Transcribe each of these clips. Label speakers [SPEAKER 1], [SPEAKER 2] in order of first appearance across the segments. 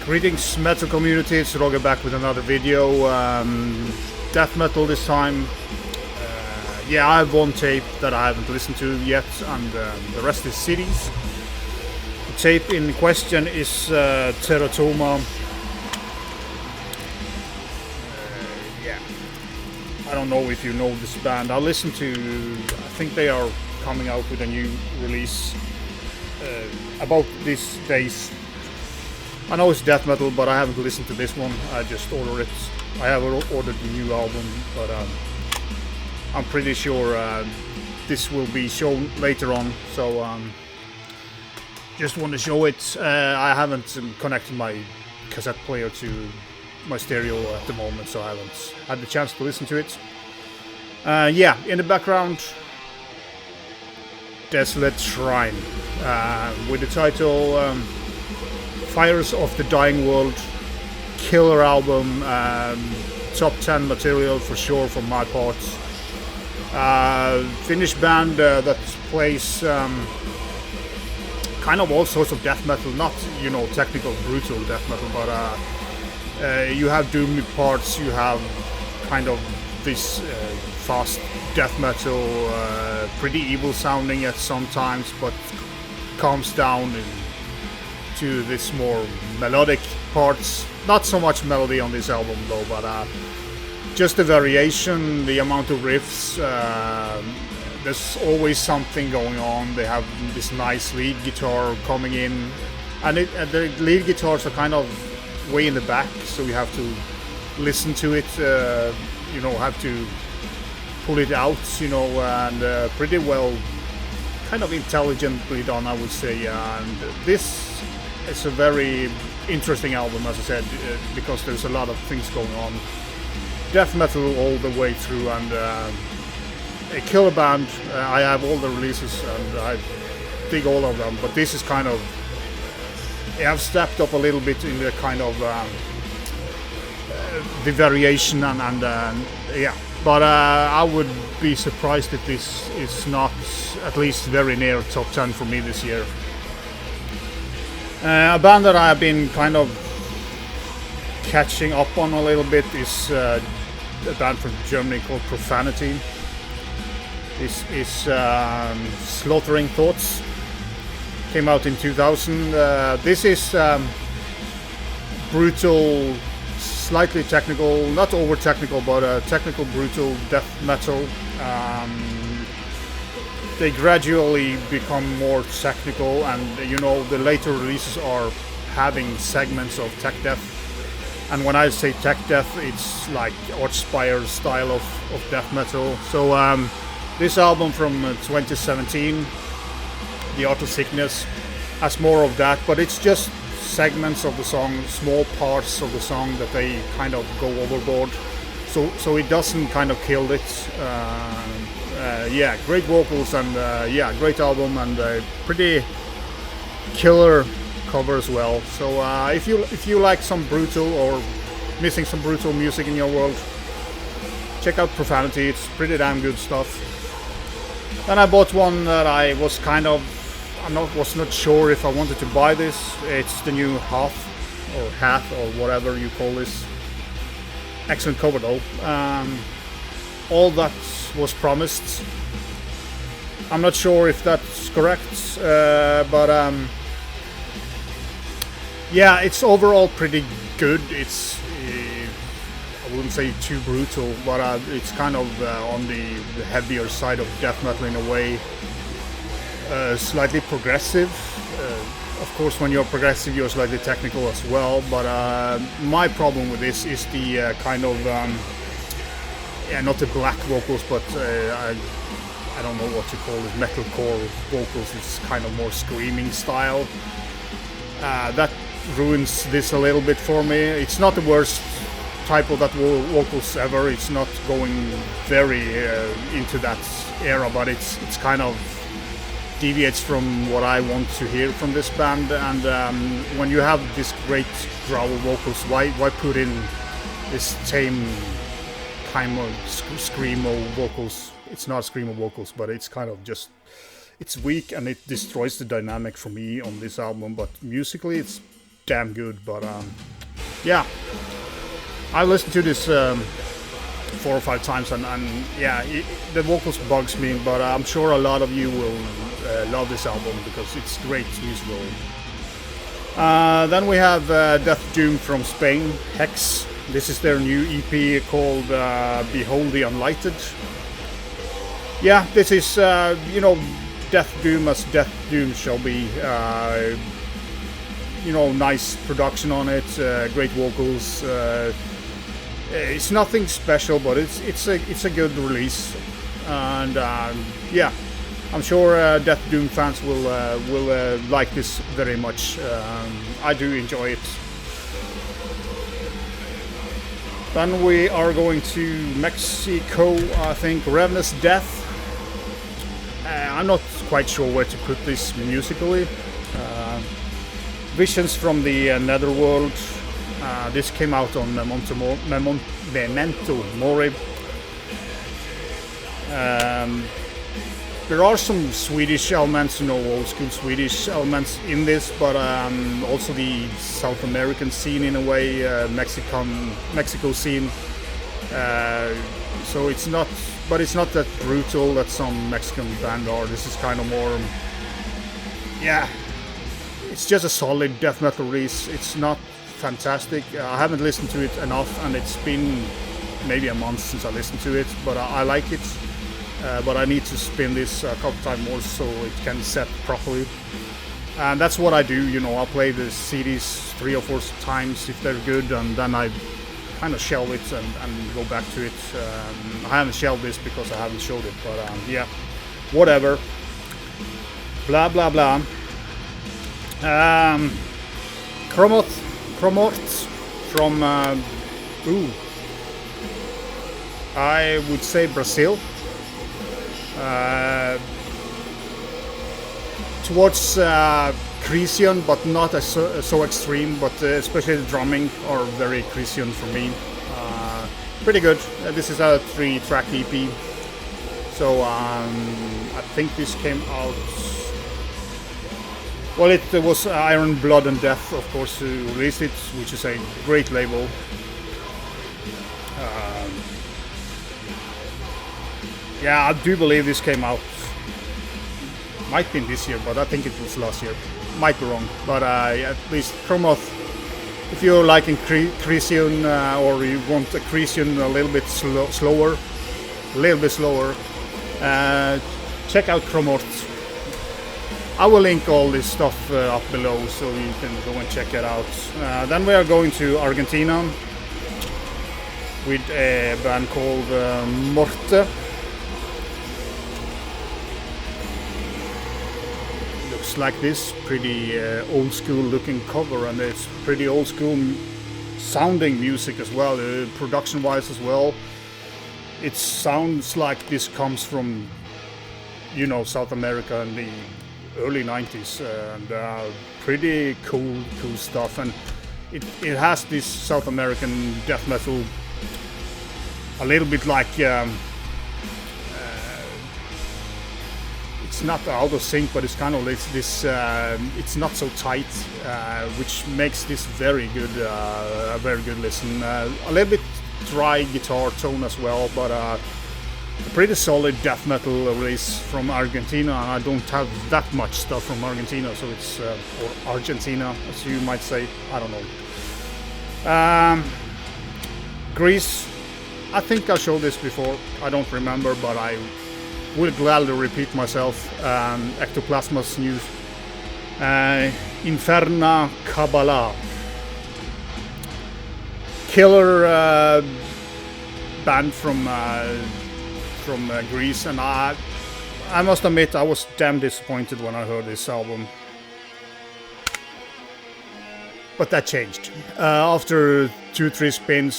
[SPEAKER 1] Greetings metal community, it's Roger back with another video. Death metal this time. Yeah, I have one tape that I haven't listened to yet, and the rest is CDs. The tape in question is Teratoma. Yeah, I don't know if you know this band. I listened to, I think they are coming out with a new release about these days. I know it's death metal, but I haven't listened to this one. I just ordered it. I have ordered the new album, but I'm pretty sure this will be shown later on. So just want to show it. I haven't connected my cassette player to my stereo at the moment, so I haven't had the chance to listen to it. Yeah, in the background, Desolate Shrine, with the title Fires of the Dying World. Killer album, top 10 material for sure from my part. Finnish band that plays kind of all sorts of death metal, not technical brutal death metal, but you have doom parts, you have kind of this fast death metal, pretty evil sounding at sometimes, but calms down to this more melodic parts. Not so much melody on this album though, but just the variation, the amount of riffs. There's always something going on. They have this nice lead guitar coming in, and the lead guitars are kind of way in the back, so you have to listen to it. Have to pull it out, and pretty well, kind of intelligently done, I would say. And this is a very interesting album, as I said, because there's a lot of things going on. Death metal all the way through, and a killer band. I have all the releases and I dig all of them, but this is kind of, I have stepped up a little bit in the kind of the variation and yeah. But I would be surprised if this is not at least very near top 10 for me this year. A band that I've been kind of catching up on a little bit is a band from Germany called Profanity. This is Slaughtering Thoughts. Came out in 2000. This is brutal, slightly technical, not over technical, but technical brutal death metal. They gradually become more technical, and the later releases are having segments of tech death. And when I say tech death, it's like Archspire style of death metal. So this album from 2017, The Art of Sickness, has more of that, but it's just segments of the song, small parts of the song that they kind of go overboard. So it doesn't kind of kill it. Yeah, great vocals, and yeah, great album, and pretty killer cover as well. So if you like some brutal or missing some brutal music in your world, check out Profanity. It's pretty damn good stuff. Then I bought one that I was was not sure if I wanted to buy this. It's the new Hath or whatever you call this. Excellent cover though. All that was promised. I'm not sure if that's correct, but yeah, it's overall pretty good. It's I wouldn't say too brutal, but it's kind of on the heavier side of death metal in a way. Slightly progressive. Of course, when you're progressive, you're slightly technical as well. But my problem with this is the kind of not the black vocals, but I don't know what you call it, metalcore vocals. It's kind of more screaming style. That ruins this a little bit for me. It's not the worst type of that vocals ever. It's not going very into that era, but it's kind of deviates from what I want to hear from this band. And when you have this great growl vocals, why put in this tame kind of screamo vocals? It's not screamo vocals, but it's kind of just, it's weak and it destroys the dynamic for me on this album. But musically, it's damn good. But yeah, I listened to this 4 or 5 times, and yeah, the vocals bugs me, but I'm sure a lot of you will love this album because it's great musical. Then we have Death Doom from Spain, Hex. This is their new EP called Behold the Unlighted. Yeah, this is, you know, Death Doom as Death Doom shall be. You know, nice production on it, great vocals. It's nothing special, but it's a good release, and yeah, I'm sure Death Doom fans will like this very much. I do enjoy it. Then we are going to Mexico, I think, Ravenous Death. I'm not quite sure where to put this musically. Visions from the Netherworld. This came out on Memento Mori. There are some Swedish elements, you know, old school Swedish elements in this, but also the South American scene in a way, Mexico scene. So it's not, but it's not that brutal that some Mexican band are. This is kind of more, yeah, it's just a solid death metal release. It's not fantastic. I haven't listened to it enough, and it's been maybe a month since I listened to it, but I like it. But I need to spin this a couple times more so it can set properly. And that's what I do, you know, I'll play the CDs 3 or 4 times if they're good, and then I kind of shelve it and go back to it. I haven't shelved this because I haven't showed it, but yeah, whatever. Blah blah blah. Kromorth from I would say Brazil. Towards Christian, but not as so extreme, but especially the drumming are very Christian for me. Pretty good. This is a 3-track EP, so I think this came out, well, it was Iron, Blood and Death, of course, who released it, which is a great label. Yeah, I do believe this came out, might be this year, but I think it was last year. Might be wrong, but at least Kromorth, if you're liking Christian or you want a Christian a little bit slower, check out Kromorth. I will link all this stuff up below so you can go and check it out. Then we are going to Argentina with a band called Morte. Like this pretty old school looking cover, and it's pretty old school sounding music as well, production wise as well. It sounds like this comes from, you know, South America in the early 90s, and pretty cool stuff, and it has this South American death metal, a little bit like it's not out of sync, but it's kind of this it's not so tight, which makes this very good, a very good listen. A little bit dry guitar tone as well, but a pretty solid death metal release from Argentina. And I don't have that much stuff from Argentina, so it's or Argentina, as you might say. I don't know. Greece. I think I showed this before. I don't remember, but I will gladly repeat myself. Ectoplasma's new Inferna Kabbalah. Killer band from Greece, and I must admit I was damn disappointed when I heard this album. But that changed. After 2-3 spins,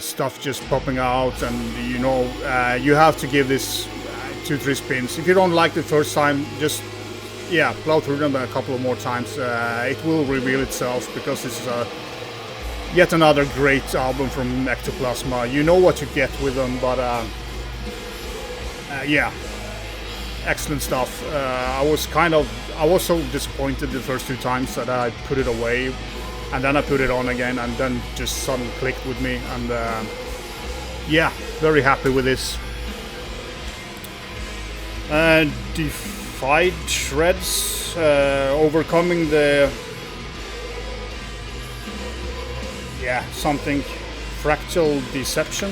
[SPEAKER 1] stuff just popping out, and you know, you have to give this 2-3 spins. If you don't like the first time, just plow through them a couple of more times. It will reveal itself, because this is yet another great album from Ectoplasma. You know what you get with them, but excellent stuff. I was so disappointed the first 2 times that I put it away, and then I put it on again, and then just suddenly clicked with me, and yeah, very happy with this. Deified shreds, overcoming the something Fractal deception.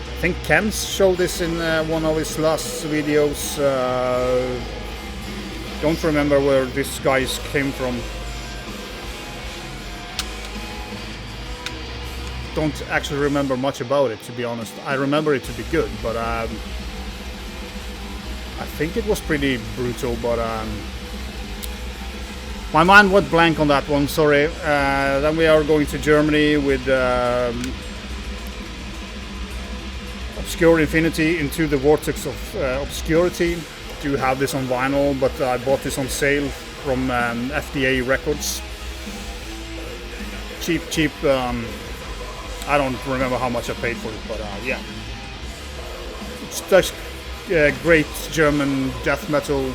[SPEAKER 1] I think Kems showed this in one of his last videos. Don't remember where this guys came from. Don't actually remember much about it, to be honest. I remember it to be good, but I think it was pretty brutal, but my mind went blank on that one, sorry. Then we are going to Germany with Obscure Infinity into the Vortex of Obscurity. Do have this on vinyl, but I bought this on sale from FDA Records. Cheap. I don't remember how much I paid for it, but yeah. It's such great German death metal.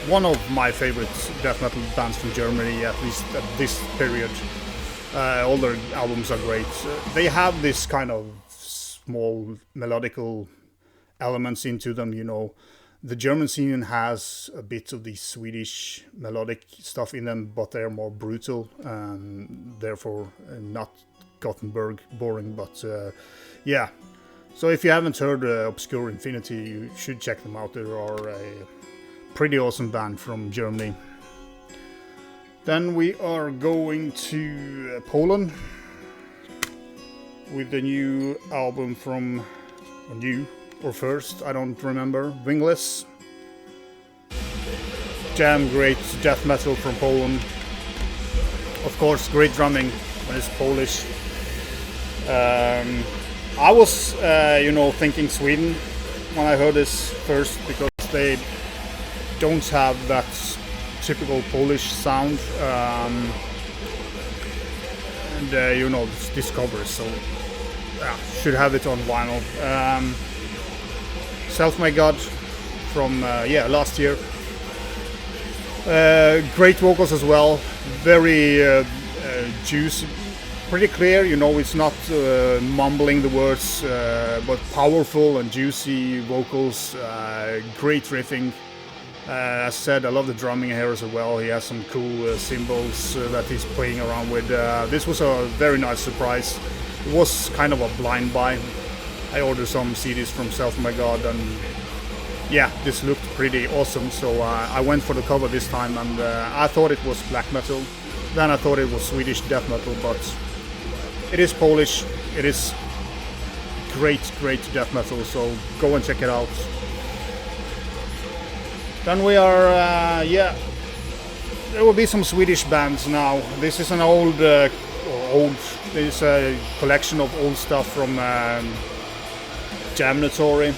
[SPEAKER 1] One of my favorite death metal bands from Germany, at least at this period. All their albums are great. They have this kind of small melodical elements into them, you know. The German scene has a bit of the Swedish melodic stuff in them, but they're more brutal, and therefore not Gothenburg boring, but yeah. So if you haven't heard Obscure Infinity, you should check them out. They are a pretty awesome band from Germany. Then we are going to Poland with the new album from first, I don't remember, Wingless. Damn great death metal from Poland. Of course, great drumming when it's Polish. I was, thinking Sweden when I heard this first, because they don't have that typical Polish sound, and it's Discovery, so should have it on vinyl. Self-Made God from last year. Great vocals as well, very juicy, pretty clear, it's not mumbling the words, but powerful and juicy vocals, great riffing. As I said, I love the drumming here as well. He has some cool cymbals that he's playing around with. This was a very nice surprise. It was kind of a blind buy. I ordered some CDs from Self-Made God, and yeah, this looked pretty awesome, so I went for the cover this time, and I thought it was black metal. Then I thought it was Swedish death metal, but it is Polish. It is great death metal, so go and check it out. Then we are, there will be some Swedish bands now. This is an this is a collection of old stuff from Damnatory.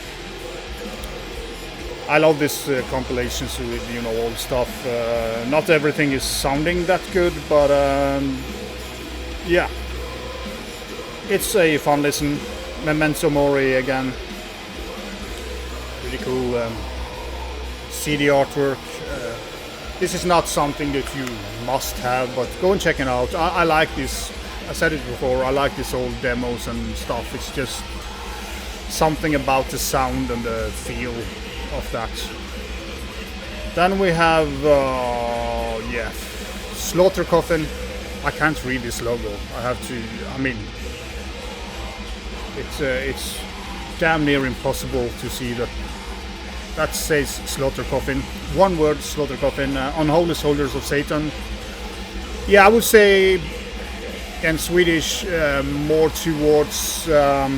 [SPEAKER 1] I love this compilations with old stuff. Not everything is sounding that good, but yeah, it's a fun listen. Memento Mori again, pretty cool CD artwork. This is not something that you must have, but go and check it out. I like this. I said it before. I like these old demos and stuff. It's just something about the sound and the feel of that. Then we have Slaughtercoffin. I can't read this logo. I have to. I mean, it's damn near impossible to see that. That says Slaughtercoffin. One word, Slaughtercoffin. Unholy Soldiers of Satan. Yeah, I would say in Swedish more towards I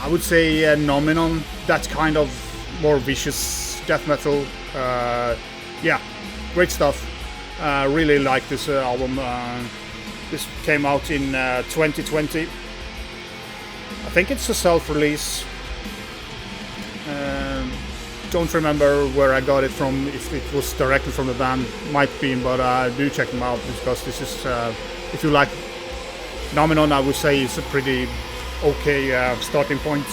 [SPEAKER 1] would say Nominon, that kind of more vicious death metal. Yeah, great stuff. Really like this album. This came out in 2020. I think it's a self-release. Don't remember where I got it from, if it was directly from the band, might be, but do check them out, because this is, if you like Nominon, I would say it's a pretty okay starting point.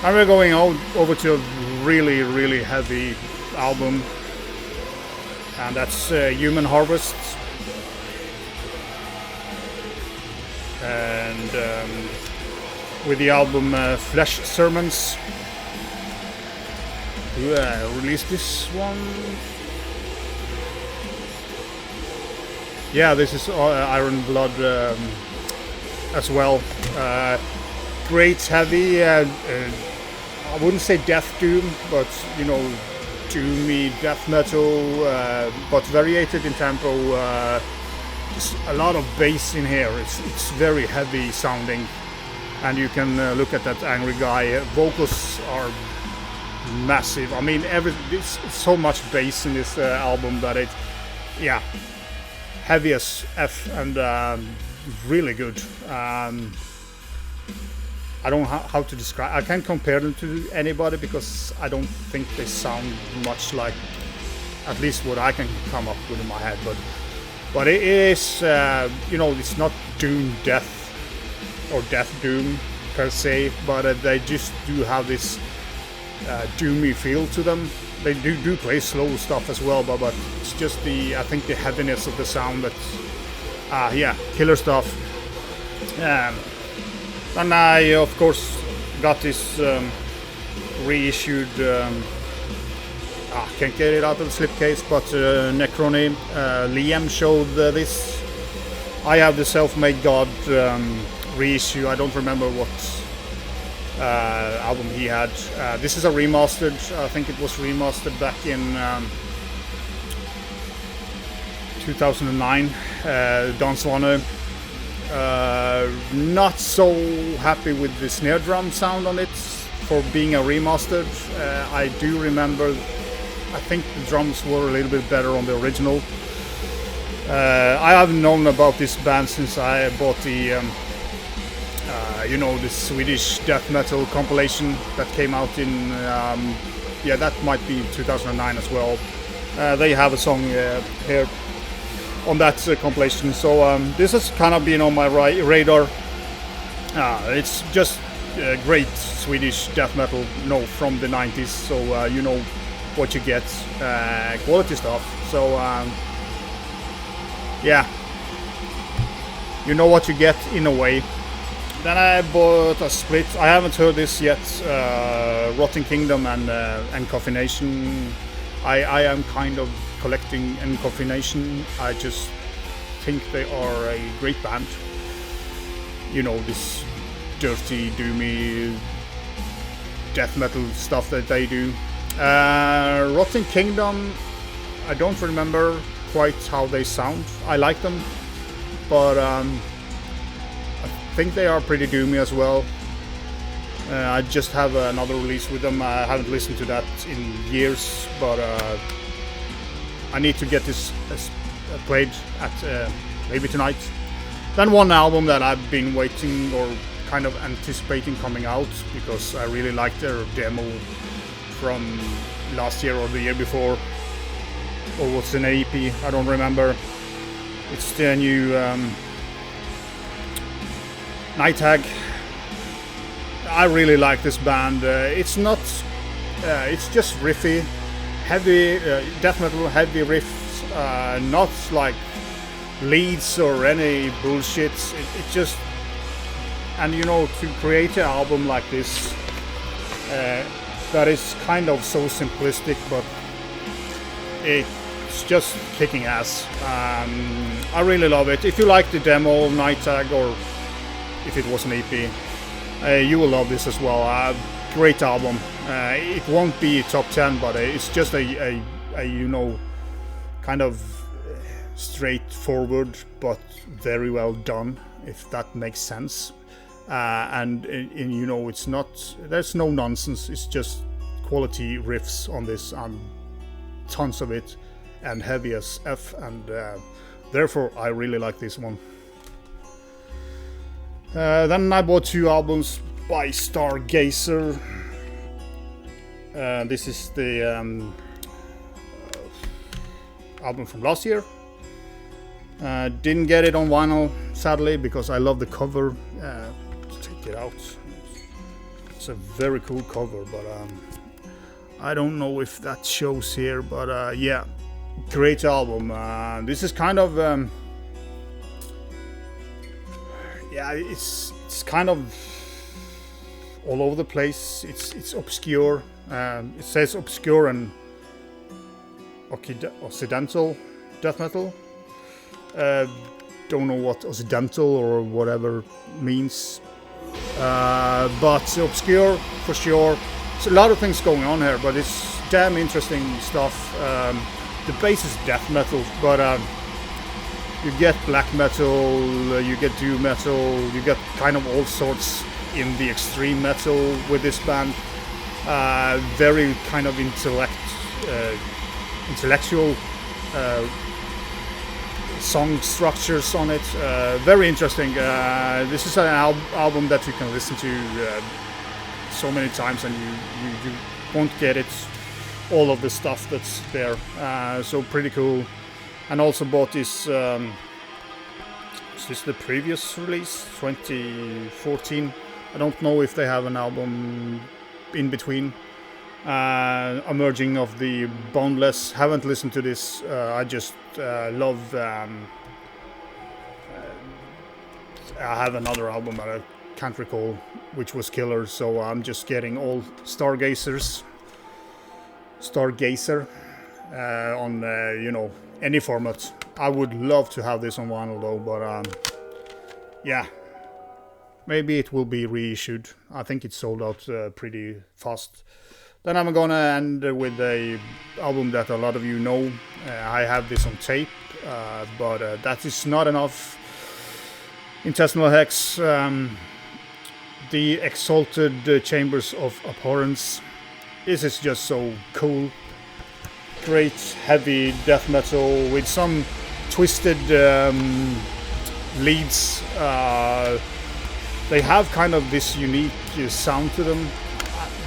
[SPEAKER 1] And we're going over to a really, really heavy album, and that's Human Harvest. And with the album Flesh Sermons. Who released this one? Yeah, this is Iron Blood as well. Great heavy, I wouldn't say death doom, but you know, doomy death metal, but variated in tempo. Just a lot of bass in here. It's very heavy sounding, and you can look at that angry guy. Vocals are massive. I mean, it's so much bass in this album that yeah, heavy as F, and really good. I don't know how to describe. I can't compare them to anybody because I don't think they sound much like, at least what I can come up with in my head. But it is, you know, it's not doom death or death doom per se, but they just do have this doomy feel to them. They do play slow stuff as well, but it's just I think the heaviness of the sound that, yeah, killer stuff. And I, of course, got this reissued, can't get it out of the slipcase, but Necrony. Liam showed this. I have the Self-Made God reissue. I don't remember what album he had. This is a remastered. I think it was remastered back in 2009. Don Swanner. Not so happy with the snare drum sound on it for being a remastered. I do remember, I think the drums were a little bit better on the original. I have known about this band since I bought the you know, the Swedish death metal compilation that came out in yeah, that might be 2009 as well. They have a song here on that compilation, so this has kind of been on my radar. It's just great Swedish death metal, from the 90s, so you know what you get, quality stuff. So yeah, you know what you get in a way. Then I bought a split. I haven't heard this yet. Rotting Kingdom and Encoffination. I am kind of collecting Encoffination. I just think they are a great band. You know, this dirty, doomy death metal stuff that they do. Rotting Kingdom, I don't remember quite how they sound. I like them, but I think they are pretty doomy as well. I just have another release with them. I haven't listened to that in years, but I need to get this played at maybe tonight. Then one album that I've been waiting or kind of anticipating coming out, because I really liked their demo from last year or the year before, or was it an EP? I don't remember. It's the new Night Hag. I really like this band. It's not, it's just riffy, heavy death metal, heavy riffs, not like leads or any bullshit. It just, and you know, to create an album like this that is kind of so simplistic, but it's just kicking ass. I really love it. If you like the demo Night Hag, or if it was an EP, you will love this as well. Great album. It won't be top 10, but it's just a you know, kind of straightforward but very well done, if that makes sense. And you know, it's not, there's no nonsense. It's just quality riffs on this, tons of it, and heavy as F, and therefore I really like this one. Then I bought two albums by Stargazer. This is the album from last year. Didn't get it on vinyl, sadly, because I love the cover. Take it out. It's a very cool cover, but I don't know if that shows here, but yeah, great album. This is kind of yeah, it's kind of all over the place. It's obscure. It says obscure and Occidental death metal. Don't know what Occidental or whatever means, but obscure for sure. There's a lot of things going on here, but it's damn interesting stuff. The base is death metal, but you get black metal, you get doom metal, you get kind of all sorts in the extreme metal with this band. Very kind of intellectual song structures on it. Very interesting. This is an album that you can listen to so many times, and you won't get it, all of the stuff that's there. So pretty cool. And also bought this. Is this the previous release, 2014? I don't know if they have an album in between. A merging of the Boundless. Haven't listened to this. I just love. I have another album that I can't recall which was killer, so I'm just getting all Stargazer on you know, any format. I would love to have this on vinyl though, but yeah, maybe it will be reissued. I think it sold out pretty fast. Then I'm gonna end with a album that a lot of you know. I have this on tape, but that is not enough. Intestinal Hex, the Exalted Chambers of Abhorrence. This is just so cool. Great heavy death metal with some twisted leads. They have kind of this unique sound to them.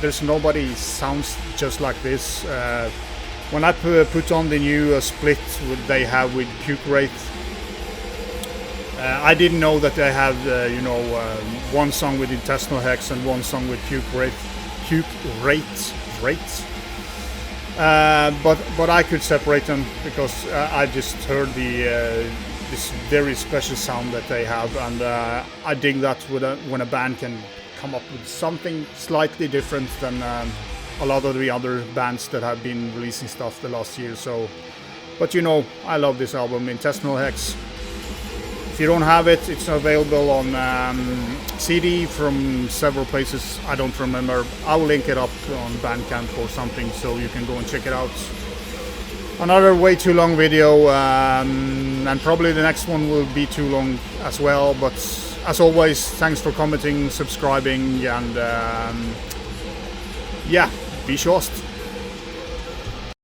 [SPEAKER 1] There's nobody sounds just like this. When I put on the new split they have with Puke Wraith, I didn't know that they have you know, one song with Intestinal Hex and one song with Puke Wraith. But I could separate them because I just heard the this very special sound that they have, and I dig that when a band can come up with something slightly different than a lot of the other bands that have been releasing stuff the last year. So, but you know, I love this album, Intestinal Hex. If you don't have it, it's available on CD from several places. I don't remember. I will link it up on Bandcamp or something, so you can go and check it out. Another way too long video, and probably the next one will be too long as well, but as always, thanks for commenting, subscribing, and yeah, be sure.